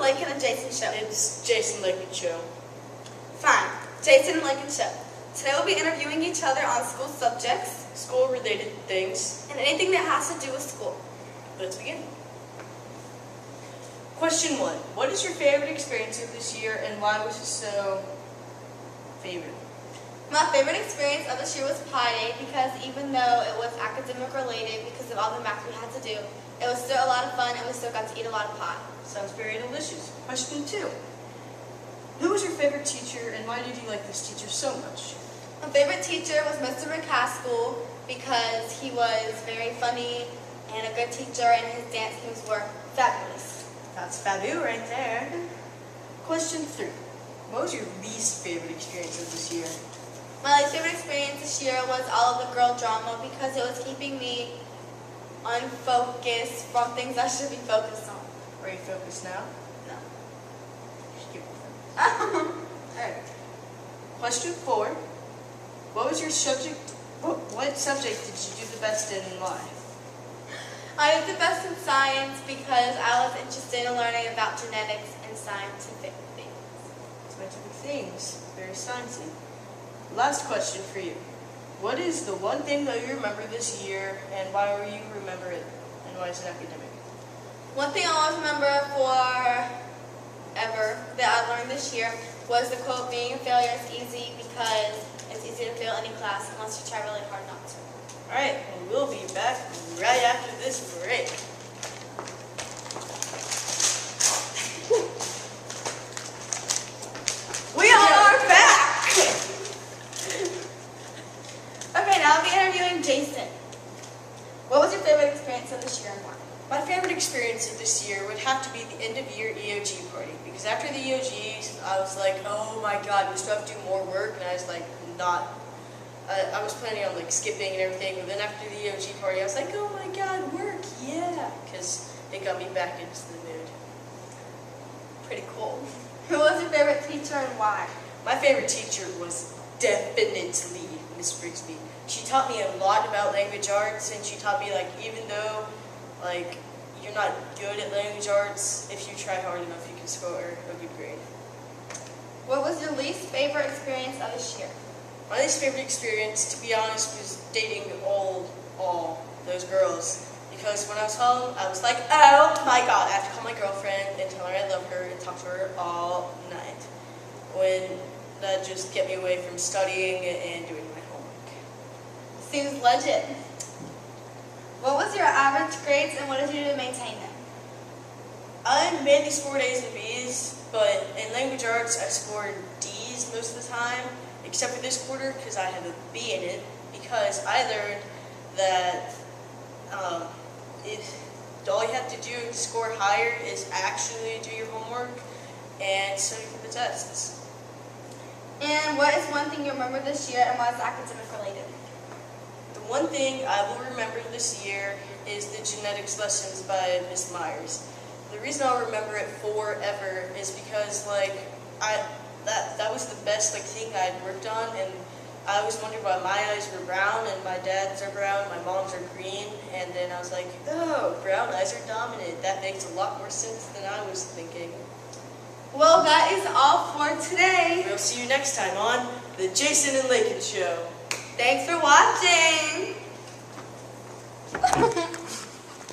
Laiken and Jason show? It's Jason Laiken show. Fine. Jason and Laiken show. Today we'll be interviewing each other on school subjects. School-related things. And anything that has to do with school. Let's begin. Question 1. What is your favorite experience of this year and why was it so favorite? My favorite experience of this year was Pi Day because even though it was academic related because of all the math we had to do, it was still a lot of fun and we still got to eat a lot of pie. Sounds very delicious. Question 2. Who was your favorite teacher and why did you like this teacher so much? My favorite teacher was Mr. McCaskill because he was very funny and a good teacher and his dance moves were fabulous. That's Fabu right there. Question 3. What was your least favorite experience of this year? My least favorite experience this year was all of the girl drama because it was keeping me unfocused from things I should be focused on. Are you focused now? No. You should keep it. Alright. Question 4. What was your subject? What subject did you do the best in and why? I did the best in science because I was interested in learning about genetics and scientific things. Scientific things. Very sciencey. Last question for you. What is the one thing that you remember this year and why will you remember it and why is it academic? One thing I always remember forever that I learned this year was the quote, being a failure is easy because it's easy to fail any class unless you try really hard not to. Alright, and we'll be back right after this break. We are back! Okay, now I'll be interviewing Jason. What was your favorite experience of this year and why? My favorite experience of this year would have to be the end of year EOG party because after the EOGs I was like, oh my god, we still have to do more work and I was like, I was planning on like skipping and everything, but then after the EOG party I was like, oh my god, work, yeah, because it got me back into the mood. Pretty cool. Who was your favorite teacher and why? My favorite teacher was definitely Miss Rigsbee. She taught me a lot about language arts and she taught me like even though like you're not good at language arts, if you try hard enough you can score a good grade. What was your least favorite experience of this year? My least favorite experience, to be honest, was dating all those girls. Because when I was home, I was like, oh my god, I have to call my girlfriend and tell her I love her and talk to her all night. When that just kept me away from studying and doing my homework. Seems legit. What was your average grades and what did you do to maintain them? I mainly scored A's and B's, but in language arts I scored D's most of the time, except for this quarter because I have a B in it, because I learned that all you have to do to score higher is actually do your homework and study for the tests. And what is one thing you remember this year and what is academic related? The one thing I will remember this year is the genetics lessons by Miss Myers. The reason I'll remember it forever is because like that was the best thing I had worked on, and I always wondered why my eyes were brown and my dad's are brown, my mom's are green, and then I was like, oh, brown eyes are dominant. That makes a lot more sense than I was thinking. Well, that is all for today. We'll see you next time on the Jason and Laiken Show. Thanks for watching.